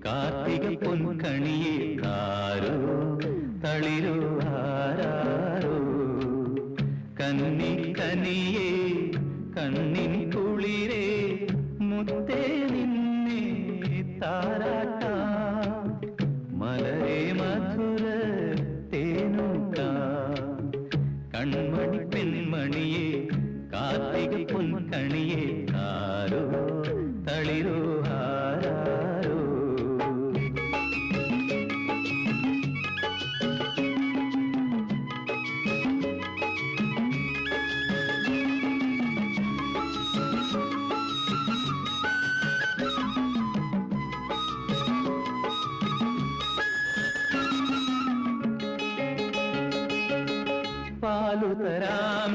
കാർത്തിക പൊൻകണിയെ ആരോ തളിരോ ആരാരോ കന്നി കനിയെ കണ്ണിൻ കുളിരേ മുത്തേ നിന്നെ താരാട്ടാ മലരെ മധുര തേനൂട്ടാ കൺമണി പെൺമണിയെ കാർത്തിക പൊൻകണിയെ ആരോ തളിരോ ആരാരോ പാലു തരാം